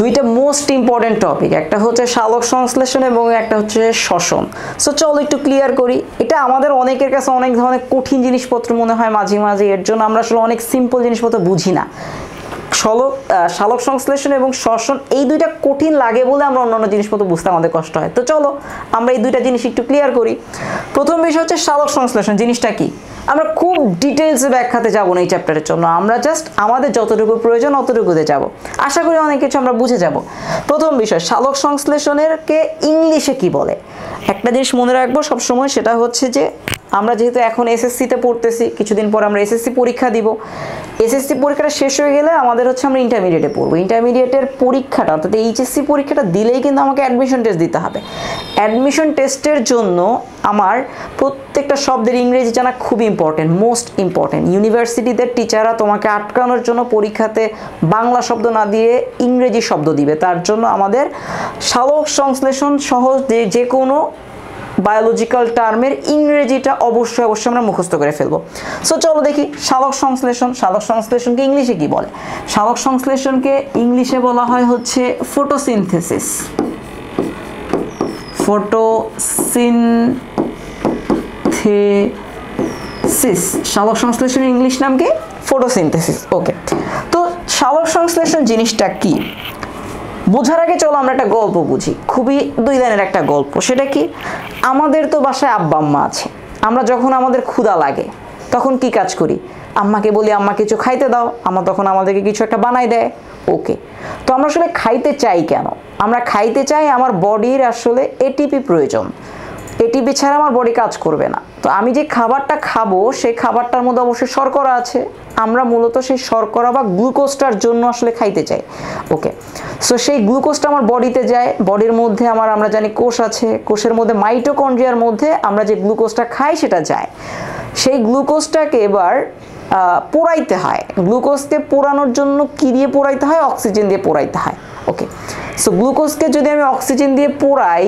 দুইটা most important topic, একটা হচ্ছে সালোক সংশ্লেষণ এবং একটা হচ্ছে শ্বসন। সো চলো একটু ক্লিয়ার করি। এটা আমাদের অনেকের কাছে অনেক ধরনের কঠিন জিনিসপত্র মনে হয় মাঝে মাঝে, এর জন্য আমরা আসলে অনেক সিম্পল জিনিসপত্র বুঝি না। সালোক সংশ্লেষণ এবং শ্বসন এই দুইটা কঠিন লাগে বলে আমরা অন্যান্য জিনিসপত্র বুঝতে আমাদের কষ্ট হয়। তো চলো আমরা এই দুইটা জিনিস একটু ক্লিয়ার করি। প্রথম বিষয় হচ্ছে সালোক সংশ্লেষণ জিনিসটা কি। আমরা খুব ডিটেলসে ব্যাখ্যাতে যাব না এই চ্যাপ্টারের জন্য, আমরা জাস্ট আমাদের যতটুকু প্রয়োজন অতটুকুতে যাব। আশা করি অনেক কিছু আমরা বুঝে যাব। প্রথম বিষয়, সালোক সংশ্লেষণেরকে ইংলিশে কি বলে। একটা জিনিস মনে রাখবো সবসময়, সেটা হচ্ছে যে আমরা যেহেতু এখন এসএসসিতে পড়তেছি, কিছুদিন পর আমরা এসএসসি পরীক্ষা দিব। এসএসসি পরীক্ষাটা শেষ হয়ে গেলে আমাদের হচ্ছে আমরা ইন্টারমিডিয়েটে পড়বো। ইন্টারমিডিয়েটের পরীক্ষাটা অর্থাৎ এইচএসসি পরীক্ষাটা দিলেই কিন্তু আমাকে অ্যাডমিশন টেস্ট দিতে হবে। অ্যাডমিশন টেস্টের জন্য আমার প্রত্যেকটা শব্দের ইংরেজি জানা খুব ইম্পর্টেন্ট, মোস্ট ইম্পর্টেন্ট। ইউনিভার্সিটিতে টিচাররা তোমাকে আটকানোর জন্য পরীক্ষাতে বাংলা শব্দ না দিয়ে ইংরেজি শব্দ দিবে। তার জন্য আমাদের সালোক সংশ্লেষণ সহ যে কোনো বায়োলজিক্যাল টার্মের ইংরেজিটা অবশ্যই আমরা মুখস্থ করে ফেলবো। সো চলো দেখি সালোক সংশ্লেষণ। সালোক সংশ্লেষণকে ইংলিশে কি বলে। সালোক সংশ্লেষণকে ইংলিশে বলা হয় হচ্ছে ফটোসিনথেসিস। ফটোসিনথেসিস, সালোক সংশ্লেষণের ইংলিশ নাম কি? ফটোসিনথেসিস। ওকে, তো সালোক সংশ্লেষণ জিনিসটা কি বোঝার আগে চলো আমরা একটা গল্প বুঝি, খুবই 2 লাইনের একটা গল্প। সেটা কি, আমাদের তো বাসায় আব্বা আম্মা আছে। আমরা যখন আমাদের ক্ষুধা লাগে তখন কি কাজ করি? আম্মাকে বলি আম্মা কিছু খাইতে দাও, আম্মা তখন আমাদেরকে কিছু একটা বানাই দেয়। ওকে, তো আমরা আসলে খাইতে চাই কেন? আমরা খাইতে চাই, আমার বডির আসলে এটিপি প্রয়োজন। এটিপি ছাড়া আমার বডি কাজ করবে না। তো আমি যে খাবারটা খাবো সেই খাবারটার মধ্যে অবশ্যই শর্করা আছে। আমরা মূলত সেই শর্করা বা গ্লুকোজটার জন্য আসলে খাইতে চাই। ওকে, সো সেই গ্লুকোজটা আমার বডিতে যায়। বডির মধ্যে আমরা জানি কোষ আছে, কোষের মধ্যে মাইটোকন্ড্রিয়ার মধ্যে আমরা যে গ্লুকোজটা খাই সেটা যায়। সেই গ্লুকোজটাকে এবার পোড়াইতে হয়। গ্লুকোজকে পোড়ানোর জন্য কি দিয়ে পোড়াইতে হয়? অক্সিজেন দিয়ে পোড়াইতে হয়। ওকে, সো গ্লুকোজকে যদি আমি অক্সিজেন দিয়ে পোড়াই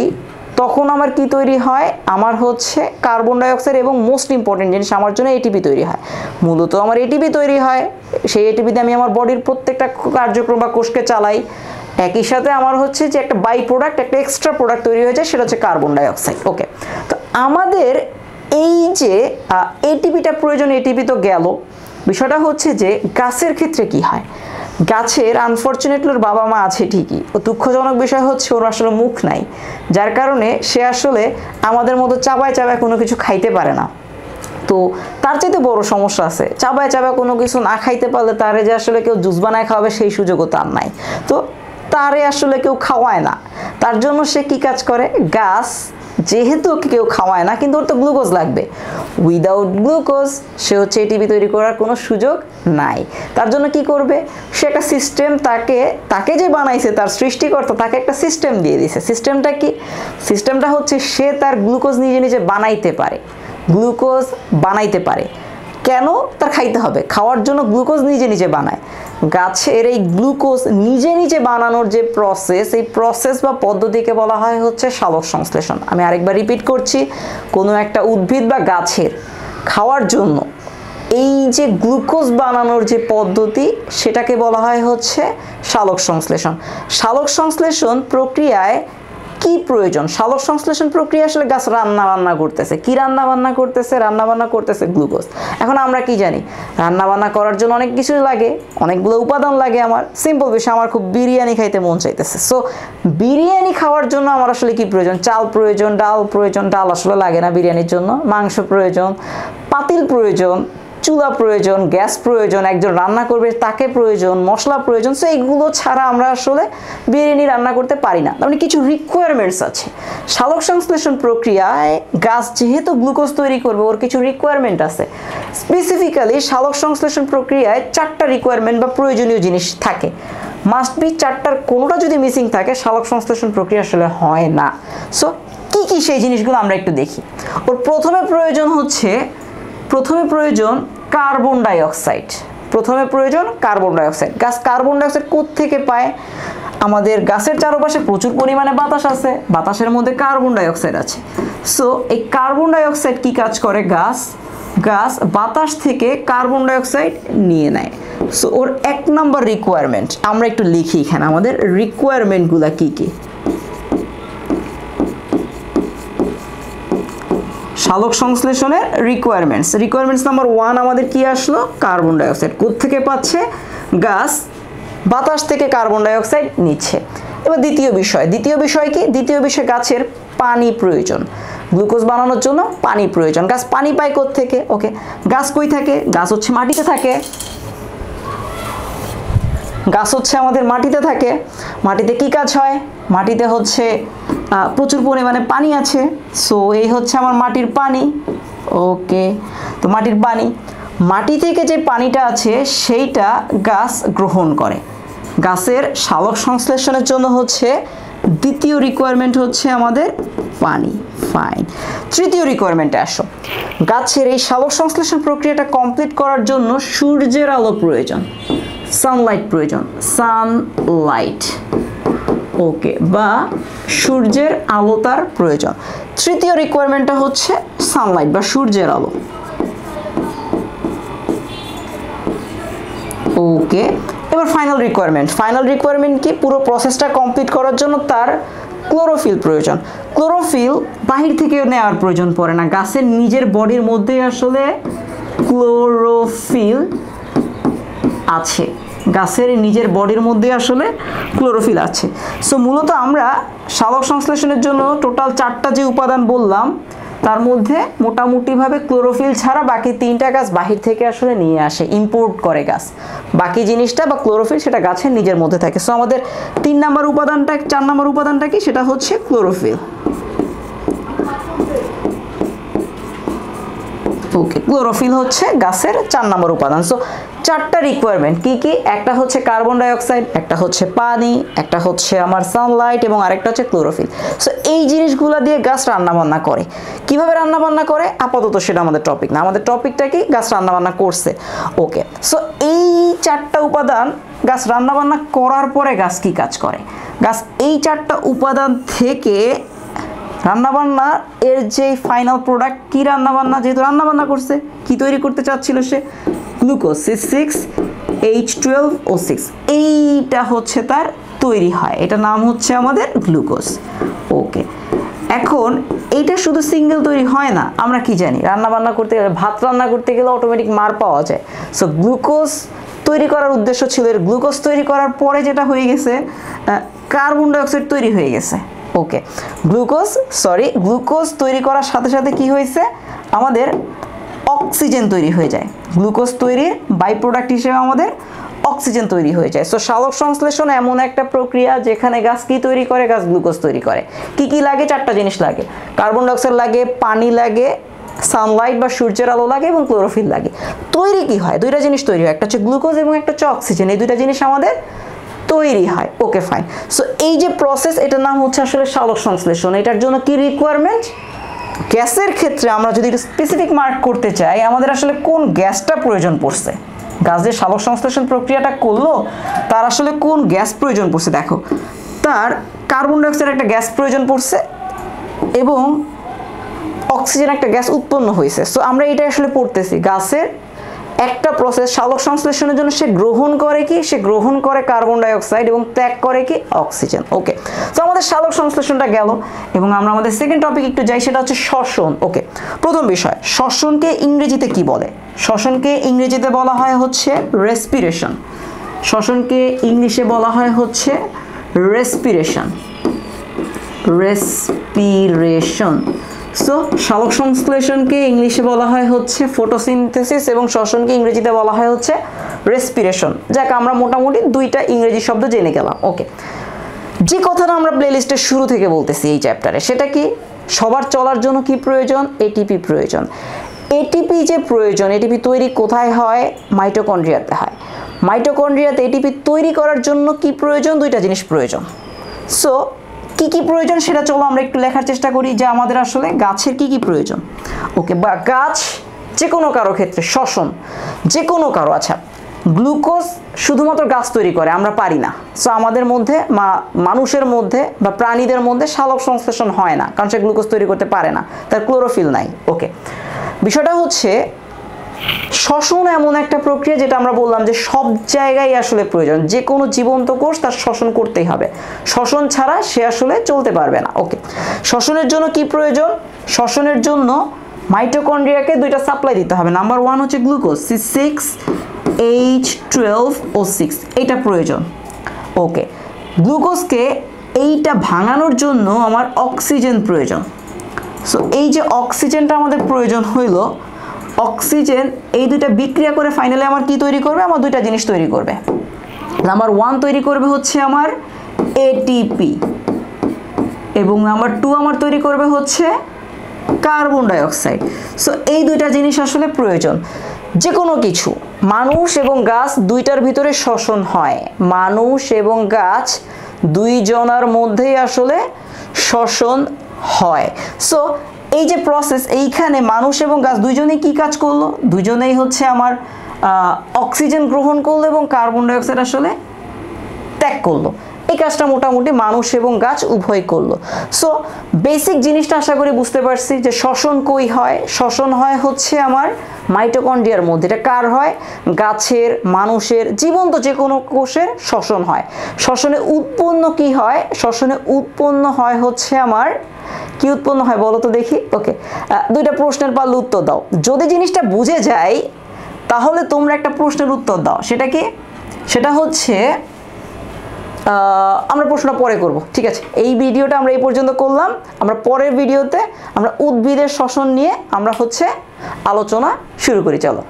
তখন আমার কি তৈরি হয়? আমার হচ্ছে কার্বন ডাইঅক্সাইড এবং মোস্ট ইম্পর্টেন্ট জিনিস আমার জন্য এটিপি তৈরি হয়। মূলত আমার এটিপি তৈরি হয়, সেই এটিপিতে আমি আমার বডির প্রত্যেকটা কার্যক্রম বা কোষকে চালাই। একই সাথে আমার হচ্ছে যে একটা বাই প্রোডাক্ট, একটা এক্সট্রা প্রোডাক্ট তৈরি হয়ে যায়, সেটা হচ্ছে কার্বন ডাইঅক্সাইড। ওকে, তো আমাদের এই যে এটিপিটা প্রয়োজন, এটিপি তো গেল। বিষয়টা হচ্ছে যে গাছের ক্ষেত্রে কি হয়। গাছের আনফর্চুনেটলি ওর বাবা মা আছে ঠিকই, ও দুঃখজনক বিষয় হচ্ছে ওর আসলে মুখ নাই, যার কারণে সে আসলে আমাদের মতো চাবায় চাবায় কোনো কিছু খাইতে পারে না। তো তার চাইতে বড় সমস্যা আছে, চাবায় চাবায় কোনো কিছু না খাইতে পারলে তারে যে আসলে কেউ জুস বানায় খাওয়াবে সেই সুযোগও তার নাই। তো তারে আসলে কেউ খাওয়ায় না। তার জন্য সে কি কাজ করে, গাছ যেহেতু কেউ খাওয়ায় না কিন্তু ওর তো গ্লুকোজ লাগবে, উইদাউট গ্লুকোজ সে হচ্ছে এটিপি তৈরি করার কোনো সুযোগ নাই। তার জন্য কি করবে, সে একটা সিস্টেম, তাকে যে বানাইছে তার সৃষ্টিকর্তা তাকে একটা সিস্টেম দিয়ে দিয়েছে। সিস্টেমটা কি? সিস্টেমটা হচ্ছে সে তার গ্লুকোজ নিজে নিজে বানাইতে পারে। গ্লুকোজ বানাইতে পারে কেন? তার খাইতে হবে, খাওয়ার জন্য গ্লুকোজ নিজে নিজে বানায়। গাছের এই গ্লুকোজ নিজে নিজে বানানোর যে প্রসেস, এই প্রসেস বা পদ্ধতিকে বলা হয় হচ্ছে সালোক সংশ্লেষণ। আমি আরেকবার রিপিট করছি, কোনো একটা উদ্ভিদ বা গাছের খাওয়ার জন্য এই যে গ্লুকোজ বানানোর যে পদ্ধতি সেটাকে বলা হয় হচ্ছে সালোক সংশ্লেষণ। সালোক সংশ্লেষণ প্রক্রিয়ায় কি প্রয়োজন? সালোক সংশ্লেষণ প্রক্রিয়া আসলে গাছ রান্না করতেছে। কি রান্না করতেছে? রান্না করতেছে গ্লুকোজ। এখন আমরা কি জানি, রান্না করার জন্য অনেক কিছু লাগে, অনেকগুলো উপাদান লাগে। আমার সিম্পল বিষয়, আমার খুব বিরিয়ানি খাইতে মন চাইতেছে। সো বিরিয়ানি খাওয়ার জন্য আমার আসলে কি প্রয়োজন? চাল প্রয়োজন, ডাল প্রয়োজন। ডাল আসলে লাগে না বিরিয়ানির জন্য। মাংস প্রয়োজন, পাতিল প্রয়োজন, চুলা প্রয়োজন, গ্যাস প্রয়োজন, একজন রান্না করবে তাকে প্রয়োজন, মশলা প্রয়োজন। সো এইগুলো ছাড়া আমরা আসলে বিরিয়ানি রান্না করতে পারি না। তার মানে কিছু রিকোয়ারমেন্টস আছে। সালোক সংশ্লেষণ প্রক্রিয়ায় গাছ যেহেতু গ্লুকোজ তৈরি করবে, ওর কিছু রিকোয়ারমেন্ট আছে। স্পেসিফিক্যালি সালোক সংশ্লেষণ প্রক্রিয়ায় 4টা রিকোয়ারমেন্ট বা প্রয়োজনীয় জিনিস থাকে। মাস্ট বি 4টার কোনোটা যদি মিসিং থাকে সালোক সংশ্লেষণ প্রক্রিয়া আসলে হয় না। সো কি কি সেই জিনিসগুলো আমরা একটু দেখি। ওর প্রথমে প্রয়োজন কার্বন ডাইঅক্সাইড। গাছ কার্বন ডাইঅক্সাইড কোত্থেকে পায়? আমাদের গাছের চারপাশে প্রচুর পরিমাণে বাতাস আছে, বাতাসের মধ্যে কার্বন ডাইঅক্সাইড আছে। সো এই কার্বন ডাইঅক্সাইড কি কাজ করে? গাছ গাছ বাতাস থেকে কার্বন ডাইঅক্সাইড নিয়ে নেয়। সো ওর 1 নাম্বার রিকোয়ারমেন্ট আমরা একটু লিখি এখানে, আমাদের রিকোয়ারমেন্টগুলো কি কি। সালোক সংশ্লেষণের রিকোয়ারমেন্টস নাম্বার 1 আমাদের কি আসলো? Carbon dioxide. কোত্থেকে পাচ্ছে? গাছ বাতাস থেকে কার্বন ডাইঅক্সাইড নিচ্ছে। এবার দ্বিতীয় বিষয় কি? দ্বিতীয় বিষয় গাছের পানি প্রয়োজন, গ্লুকোজ বানানোর জন্য পানি প্রয়োজন। গাছ পানি পায় কোত্থেকে? ওকে, গাছ কই থাকে? গাছ হচ্ছে মাটিতে থাকে। গাছ হচ্ছে আমাদের মাটিতে থাকে। মাটিতে কি কাজ হয়? মাটিতে হচ্ছে প্রচুর পরিমাণে পানি আছে। সো এই হচ্ছে আমার মাটির পানি। ওকে, তো মাটির পানি, মাটি থেকে যে পানিটা আছে সেইটা গাছ গ্রহণ করে। গাছের সালোক সংশ্লেষণের জন্য হচ্ছে দ্বিতীয় রিকোয়ারমেন্ট হচ্ছে আমাদের পানি। ফাইন, তৃতীয় রিকোয়ারমেন্টে আসো। গাছের এই সালোক সংশ্লেষণ প্রক্রিয়াটা কমপ্লিট করার জন্য সূর্যের আলো প্রয়োজন, সানলাইট প্রয়োজন, সানলাইট। ওকে, বা সূর্যের আলো তার প্রয়োজন। তৃতীয় রিকোয়ারমেন্টটা হচ্ছে সানলাইট বা সূর্যের আলো। ওকে, এবার ফাইনাল রিকোয়ারমেন্ট কি? পুরো প্রসেসটা কমপ্লিট করার জন্য তার ক্লোরোফিল প্রয়োজন। ক্লোরোফিল বাহির থেকে নেওয়ার প্রয়োজন পড়ে না, গাছের নিজের বডির মধ্যেই আসলে ক্লোরোফিল আছে। গাছের নিজের বডির মধ্যে আসলে ক্লোরোফিল আছে। সো মূলত আমরা সালোক সংশ্লেষণের জন্য টোটাল 4টা যে উপাদান বললাম তার মধ্যে মোটামুটিভাবে ক্লোরোফিল ছাড়া বাকি 3টা গাছ বাহির থেকে আসলে নিয়ে আসে, ইম্পোর্ট করে গাছ। বাকি জিনিসটা বা ক্লোরোফিল সেটা গাছের নিজের মধ্যে থাকে। সো আমাদের 4 নাম্বার উপাদানটা কি? সেটা হচ্ছে ক্লোরোফিল। ওকে, ক্লোরোফিল হচ্ছে গাছের 4 নম্বর উপাদান। সো 4টা রিকোয়ারমেন্ট কি কি? একটা হচ্ছে কার্বন ডাইঅক্সাইড, একটা হচ্ছে পানি, একটা হচ্ছে আমার সানলাইট এবং আরেকটা হচ্ছে ক্লোরোফিল। সো এই জিনিসগুলো দিয়ে গাছ রান্নাবান্না করে। কিভাবে রান্নাবান্না করে আপাতত সেটা আমাদের টপিক না, আমাদের টপিকটা কি? গাছ রান্নাবান্না করছে। ওকে, সো এই 4টা উপাদান গাছ রান্নাবান্না করার পরে গাছ কি কাজ করে? গাছ এই 4টা উপাদান থেকে রান্নাবান্না এর যে ফাইনাল প্রোডাক্ট কি? রান্নাবান্না, যেহেতু রান্নাবান্না করছে, কি তৈরি করতে চাচ্ছিল সে? গ্লুকোজ, C6H12O6, এইটা হচ্ছে তার তৈরি হয়। এটা নাম হচ্ছে আমাদের গ্লুকোজ। ওকে, এখন এইটা শুধু সিঙ্গেল তৈরি হয় না, আমরা কি জানি? রান্নাবান্না করতে গেলে, ভাত রান্না করতে গেলে অটোমেটিক মার পাওয়া যায়। সো গ্লুকোজ তৈরি করার উদ্দেশ্য ছিল, এর গ্লুকোজ তৈরি করার পরে যেটা হয়ে গেছে, কার্বন ডাইঅক্সাইড তৈরি হয়ে গেছে। ওকে, গ্লুকোজ তৈরি করার সাথে সাথে কি হয়েছে? আমাদের অক্সিজেন তৈরি হয়ে যায়। গ্লুকোজ তৈরির বাই প্রোডাক্ট হিসেবে আমাদের অক্সিজেন তৈরি হয়ে যায়। সো সালোক সংশ্লেষণ এমন একটা প্রক্রিয়া যেখানে গাছ কি তৈরি করে? গাছ গ্লুকোজ তৈরি করে। কি কি লাগে? 4টা জিনিস লাগে, কার্বন ডাইঅক্সাইড লাগে, পানি লাগে, সানলাইট বা সূর্যের আলো লাগে এবং ক্লোরোফিল লাগে। তৈরি কি হয়? 2টা জিনিস তৈরি হয়, একটা হচ্ছে গ্লুকোজ এবং একটা হচ্ছে অক্সিজেন। এই 2টা জিনিস আমাদের তৈরি হয়। ওকে, ফাইন। সো এই যে প্রসেস, এটার নাম হচ্ছে আসলে সালোক সংশ্লেষণ। এটার জন্য কি রিকোয়ারমেন্ট? গ্যাসের ক্ষেত্রে আমরা যদি স্পেসিফিক মার্ক করতে চাই, আমাদের আসলে কোন গ্যাসটা প্রয়োজন পড়ছে? গাছ যে সালোক সংশ্লেষণ প্রক্রিয়াটা করলো তার আসলে কোন গ্যাস প্রয়োজন পড়ছে? দেখো, তার কার্বন ডাইঅক্সাইড একটা গ্যাস প্রয়োজন পড়ছে এবং অক্সিজেন একটা গ্যাস উৎপন্ন হয়েছে। সো আমরা এটা আসলে পড়তেছি, গাছের একটা প্রসেস সালোক সংশ্লেষণের জন্য সে গ্রহণ করে কি? সে গ্রহণ করে কার্বন ডাইঅক্সাইড এবং ত্যাগ করে কি? অক্সিজেন। ওকে, তো আমাদের সালোক সংশ্লেষণটা গেল এবং আমরা আমাদের সেকেন্ড টপিক একটু যাই, সেটা হচ্ছে শ্বসন। ওকে, প্রথম বিষয়, শ্বসনকে ইংরেজিতে কি বলে? শ্বসনকে ইংরেজিতে বলা হয় হচ্ছে রেসপিরেশন। শ্বসনকে ইংলিশে বলা হয় হচ্ছে রেসপিরেশন। সো সালোক সংশ্লেষণকে ইংলিশে বলা হয় হচ্ছে ফটোসিনথেসিস এবং শ্বসনকে ইংরেজিতে বলা হয় হচ্ছে রেসপিরেশন। যাক, আমরা মোটামুটি 2টা ইংরেজি শব্দ জেনে গেলাম। ওকে, যে কথাটা আমরা প্লেলিস্টের শুরু থেকে বলতেছি এই চ্যাপ্টারে, সেটা কি? সবার চলার জন্য কি প্রয়োজন? এটিপি প্রয়োজন। এটিপি যে প্রয়োজন, এটিপি তৈরি কোথায় হয়? মাইটোকন্ড্রিয়াতে হয়। মাইটোকন্ড্রিয়াতে এটিপি তৈরি করার জন্য কি প্রয়োজন? 2টা জিনিস প্রয়োজন। সো কি কি প্রয়োজন সেটা চলো আমরা একটু লেখার চেষ্টা করি, যে আমাদের আসলে গাছের কি কি প্রয়োজন। ওকে, বা গাছ যে কোনো কারো ক্ষেত্রে শ্বসন যে কোনো কারো, আচ্ছা গ্লুকোজ শুধুমাত্র গাছ তৈরি করে, আমরা পারি না। সো আমাদের মধ্যে মানুষের মধ্যে বা প্রাণীদের মধ্যে সালোক সংশ্লেষণ হয় না, কারণ সে গ্লুকোজ তৈরি করতে পারে না, তার ক্লোরোফিল নাই। ওকে, বিষয়টা হচ্ছে শ্বসন এমন একটা প্রক্রিয়া যেটা আমরা বললাম যে সব জায়গায় আসলে প্রয়োজন, যে কোনো জীবন্ত কোষ তার শ্বসন করতেই হবে, শ্বসন ছাড়া সে আসলে চলতে পারবে না। ওকে, শ্বসনের জন্য কি প্রয়োজন? শ্বসনের জন্য মাইটোকন্ড্রিয়াকে দুইটা সাপ্লাই দিতে হবে। নাম্বার 1 হচ্ছে গ্লুকোজ C6H12O6, এটা প্রয়োজন। ওকে, গ্লুকোজকে এইটা ভাঙানোর জন্য আমার অক্সিজেন প্রয়োজন। সো এই যে অক্সিজেনটা আমাদের প্রয়োজন হইল, অক্সিজেন এই দুইটা বিক্রিয়া করে ফাইনালি আমার কি তৈরি করবে? আমার দুইটা জিনিস তৈরি করবে। নাম্বার 1 তৈরি করবে হচ্ছে আমার এটিপি, এবং নাম্বার 2 আমার তৈরি করবে হচ্ছে কার্বন ডাইঅক্সাইড। সো এই দুইটা জিনিস আসলে প্রয়োজন। যে কোনো কিছু, মানুষ এবং গাছ দুইটার ভিতরে শ্বসন হয়, মানুষ এবং গাছ দুইজনার মধ্যেই আসলে শ্বসন হয়। সো এই যে প্রসেস, এইখানে মানুষ এবং গাছ দুইজনেই কি কাজ করলো? দুইজনেই হচ্ছে আমার অক্সিজেন গ্রহণ করলো এবং কার্বন ডাইঅক্সাইড আসলে ত্যাগ করলো। এই কাজটা মোটামুটি মানুষ এবং গাছ উভয় করলো। সো বেসিক জিনিসটা আশা করি বুঝতে পারছি যে শ্বসন কই হয়? শ্বসন হয় হচ্ছে আমার মাইটোকন্ড্রিয়ার মধ্যে। এটা কার হয়? গাছের, মানুষের, জীবন্ত যে কোনো কোষের শ্বসন হয়। শ্বসনে উৎপন্ন কি হয়? শ্বসনে উৎপন্ন হয় হচ্ছে আমার কি উৎপন্ন হয় বলো তো দেখি? ওকে, দুইটা প্রশ্নের পারলে উত্তর দাও। যদি জিনিসটা বুঝে যায় তাহলে তোমরা একটা প্রশ্নের উত্তর দাও। সেটা কি? সেটা হচ্ছে আমরা প্রশ্নটা পরে করব, ঠিক আছে? এই ভিডিওটা আমরা এই পর্যন্ত করলাম। আমরা পরের ভিডিওতে আমরা উদ্ভিদের শ্বসন নিয়ে আমরা হচ্ছে আলোচনা শুরু করি। চলো।